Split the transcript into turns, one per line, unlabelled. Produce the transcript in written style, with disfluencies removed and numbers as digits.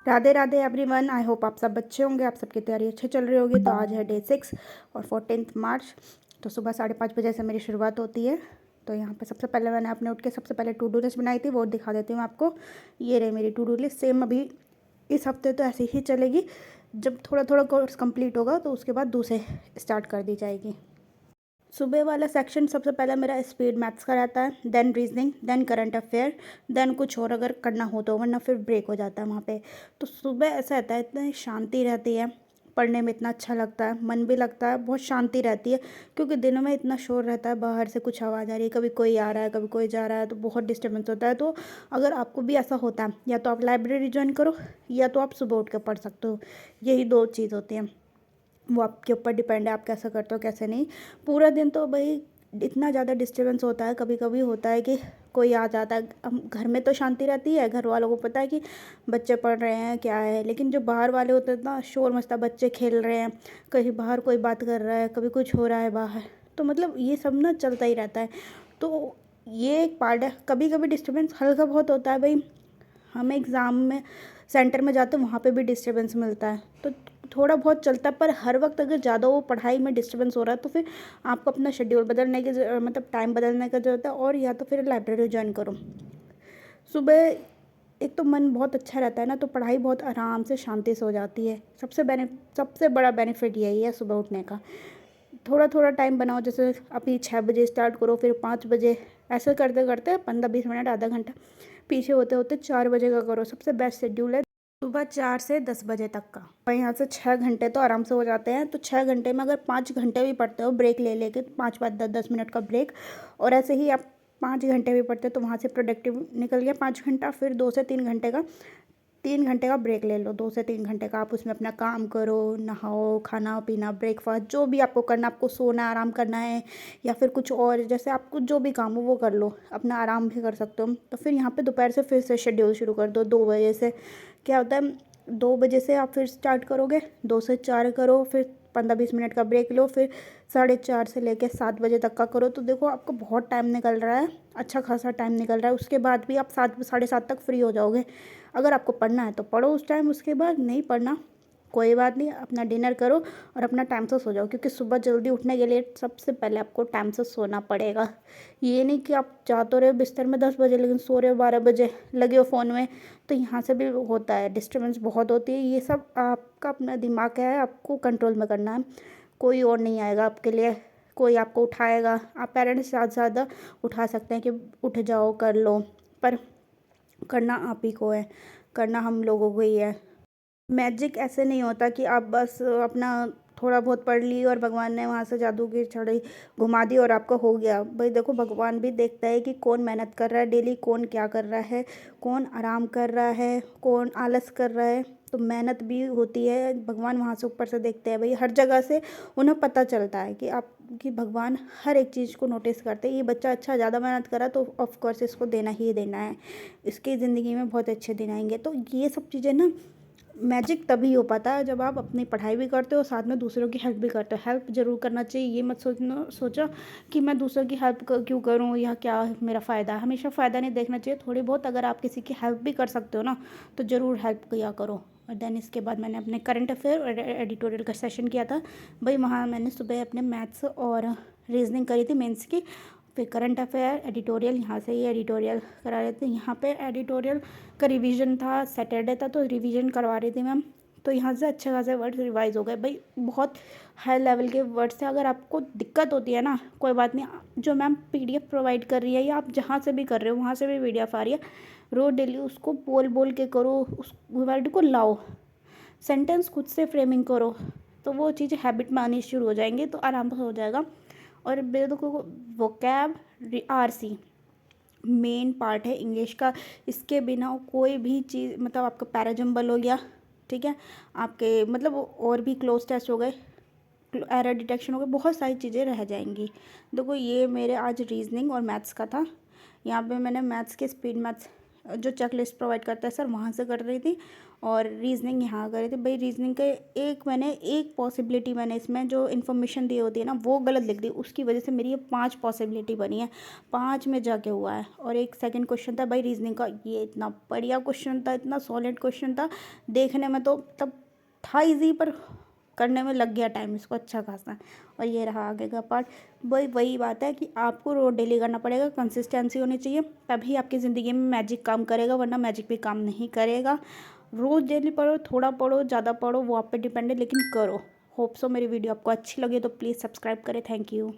Radhe Radhe everyone. I hope आप सब अच्छे होंगे, आप सबकी तैयारी अच्छी चल रही होगी। तो आज है डे 6 और 14 मार्च। तो सुबह 5:30 बजे से मेरी शुरुआत होती है। तो यहाँ पे सबसे पहले मैंने अपने उठ के सबसे पहले टू डू लिस्ट बनाई थी, वो दिखा देती हूँ आपको। ये रही मेरी टू डू लिस्ट। सेम अभी इस हफ्ते तो ऐसे ही चलेगी, जब थोड़ा थोड़ा कोर्स कंप्लीट होगा तो उसके बाद दूसरे स्टार्ट कर दी जाएगी। सुबह वाला सेक्शन सबसे पहले मेरा स्पीड मैथ्स का रहता है, then reasoning, then current affair, then कुछ और अगर करना हो तो, वरना फिर ब्रेक हो जाता है वहाँ पे। तो सुबह ऐसा रहता है, इतनी शांति रहती है, पढ़ने में इतना अच्छा लगता है, मन भी लगता है, बहुत शांति रहती है। क्योंकि दिनों में इतना शोर रहता है, बाहर से कुछ आवाज़ आ रही है, कभी कोई आ रहा है, कभी कोई जा रहा है, तो बहुत डिस्टर्बेंस होता है। तो अगर आपको भी ऐसा होता है, या तो आप लाइब्रेरी ज्वाइन करो, या तो आप सुबह उठ के पढ़ सकते हो। यही दो चीज़ होती हैं, वो आपके ऊपर डिपेंड है, आप कैसा करते हो कैसे नहीं। पूरा दिन तो भाई इतना ज़्यादा डिस्टर्बेंस होता है, कभी कभी होता है कि कोई आ जाता है। हम घर में तो शांति रहती है, घर वालों को पता है कि बच्चे पढ़ रहे हैं क्या है, लेकिन जो बाहर वाले होते हैं ना, शोर मचता, बच्चे खेल रहे हैं, कहीं बाहर कोई बात कर रहा है, कभी कुछ हो रहा है बाहर, तो मतलब ये सब ना चलता ही रहता है। तो ये एक पार्ट है। कभी कभी डिस्टर्बेंस हल्का बहुत होता है भाई, हम एग्ज़ाम में सेंटर में जाते हैं, वहाँ पे भी डिस्टर्बेंस मिलता है, तो थोड़ा बहुत चलता है। पर हर वक्त अगर ज़्यादा वो पढ़ाई में डिस्टर्बेंस हो रहा है, तो फिर आपको अपना शेड्यूल बदलने की मतलब टाइम बदलने का ज़रूरत है, और या तो फिर लाइब्रेरी ज्वाइन करो। सुबह एक तो मन बहुत अच्छा रहता है ना, तो पढ़ाई बहुत आराम से शांति से हो जाती है। सबसे बड़ा बेनिफिट यही है सुबह उठने का। थोड़ा थोड़ा टाइम बनाओ, जैसे अभी 6 बजे स्टार्ट करो, फिर 5 बजे, ऐसे करते करते 15-20 मिनट, आधा घंटा पीछे होते होते 4 बजे का करो। सबसे बेस्ट शेड्यूल है सुबह 4 से 10 बजे तक का। और यहाँ से 6 घंटे तो आराम से हो जाते हैं। तो 6 घंटे में अगर 5 घंटे भी पढ़ते हो ब्रेक ले लेके, 5-5 10-10 मिनट का ब्रेक, और ऐसे ही आप 5 घंटे भी पढ़ते हो, तो वहाँ से प्रोडक्टिव निकल गया 5 घंटा। फिर 2 से 3 घंटे का 3 घंटे का ब्रेक ले लो। 2 से 3 घंटे का आप उसमें अपना काम करो, नहाओ, खाना पीना, ब्रेकफास्ट, जो भी आपको करना, आपको सोना आराम करना है, या फिर कुछ और, जैसे आपको जो भी काम हो वो कर लो, अपना आराम भी कर सकते हो। तो फिर यहाँ पे दोपहर से फिर से शेड्यूल शुरू कर दो। 2 बजे से क्या होता है, 2 बजे से आप फिर स्टार्ट करोगे, 2 से 4 करो, फिर 15-20 मिनट का ब्रेक लो, फिर 4:30 से लेकर 7 बजे तक का करो। तो देखो आपको बहुत टाइम निकल रहा है, अच्छा खासा टाइम निकल रहा है। उसके बाद भी आप 7 साढ़े 7 तक फ्री हो जाओगे। अगर आपको पढ़ना है तो पढ़ो उस टाइम, उसके बाद नहीं पढ़ना कोई बात नहीं, अपना डिनर करो और अपना टाइम से सो जाओ। क्योंकि सुबह जल्दी उठने के लिए सबसे पहले आपको टाइम से सोना पड़ेगा। ये नहीं कि आप चाहते रहे हो बिस्तर में 10 बजे, लेकिन सो रहे हो 12 बजे, लगे हो फ़ोन में, तो यहाँ से भी होता है, डिस्टर्बेंस बहुत होती है। ये सब आपका अपना दिमाग है, आपको कंट्रोल में करना है। कोई और नहीं आएगा आपके लिए, कोई आपको उठाएगा। आप पेरेंट्स ज़्यादा से ज़्यादा उठा सकते हैं कि उठ जाओ कर लो, पर करना आप ही को है, करना हम लोगों को ही है। मैजिक ऐसे नहीं होता कि आप बस अपना थोड़ा बहुत पढ़ ली और भगवान ने वहाँ से जादू की छड़ी घुमा दी और आपका हो गया। भाई देखो, भगवान भी देखता है कि कौन मेहनत कर रहा है डेली, कौन क्या कर रहा है, कौन आराम कर रहा है, कौन आलस कर रहा है। तो मेहनत भी होती है, भगवान वहाँ से ऊपर से देखते हैं भाई, हर जगह से उन्हें पता चलता है कि आप कि भगवान हर एक चीज़ को नोटिस करते हैं। ये बच्चा अच्छा ज़्यादा मेहनत करा तो ऑफकोर्स इसको देना ही देना है, इसकी ज़िंदगी में बहुत अच्छे दिन आएंगे। तो ये सब चीज़ें ना, मैजिक तभी हो पाता है जब आप अपनी पढ़ाई भी करते हो, साथ में दूसरों की हेल्प भी करते हो। हेल्प ज़रूर करना चाहिए, ये मत सोचो कि मैं दूसरों की हेल्प क्यों करूँ या क्या मेरा फ़ायदा है। हमेशा फ़ायदा नहीं देखना चाहिए, थोड़ी बहुत अगर आप किसी की हेल्प भी कर सकते हो ना, तो ज़रूर हेल्प किया करो। और देन इसके बाद मैंने अपने करंट अफेयर और एडिटोरियल का सेशन किया था भाई। वहाँ मैंने सुबह अपने मैथ्स और रीजनिंग करी थी मेंस की, फिर करंट अफेयर, एडिटोरियल, यहाँ से ही एडिटोरियल करा रहे थे। यहाँ पे एडिटोरियल का रिवीजन था, सैटरडे था, तो रिवीजन करवा रही थी मैम। तो यहाँ से अच्छे खासे वर्ड्स रिवाइज हो गए भाई, बहुत हाई लेवल के वर्ड्स थे। अगर आपको दिक्कत होती है ना, कोई बात नहीं, जो मैम पीडीएफ प्रोवाइड कर रही है, या आप जहाँ से भी कर रहे हो वहाँ से भी पीडीएफ आ रही है, रोज डेली उसको बोल बोल के करो, उस वर्ड को लाओ, सेंटेंस खुद से फ्रेमिंग करो, तो वो चीज़ें हैबिट में आनी शुरू हो जाएंगी, तो आराम से हो जाएगा। और देखो, वोकैब, आरसी मेन पार्ट है इंग्लिश का। इसके बिना कोई भी चीज़, मतलब आपका पैराजम्बल हो गया, ठीक है, आपके मतलब और भी क्लोज टेस्ट हो गए, एरर डिटेक्शन हो गए, बहुत सारी चीज़ें रह जाएंगी। देखो ये मेरे आज रीजनिंग और मैथ्स का था। यहाँ पे मैंने मैथ्स के स्पीड मैथ्स जो चेक लिस्ट प्रोवाइड करता है सर वहाँ से कर रही थी, और रीजनिंग यहाँ कर रही थी। भाई रीजनिंग के एक पॉसिबिलिटी मैंने इसमें जो इन्फॉर्मेशन दी होती है ना वो गलत लिख दी, उसकी वजह से मेरी ये 5 पॉसिबिलिटी बनी है, 5 में जाके हुआ है। और एक सेकंड क्वेश्चन था भाई रीजनिंग का, ये इतना बढ़िया क्वेश्चन था, इतना सॉलिड क्वेश्चन था, देखने में तो तब था ईजी, पर करने में लग गया टाइम इसको अच्छा खासा। और ये रहा आगे का पार्ट। वही बात है कि आपको रोज़ डेली करना पड़ेगा, कंसिस्टेंसी होनी चाहिए, तभी आपकी ज़िंदगी में मैजिक काम करेगा, वरना मैजिक भी काम नहीं करेगा। रोज़ डेली पढ़ो, थोड़ा पढ़ो, ज़्यादा पढ़ो, वो आप पे डिपेंड है, लेकिन करो। होप सो मेरी वीडियो आपको अच्छी लगी तो प्लीज़ सब्सक्राइब करें। Thank you.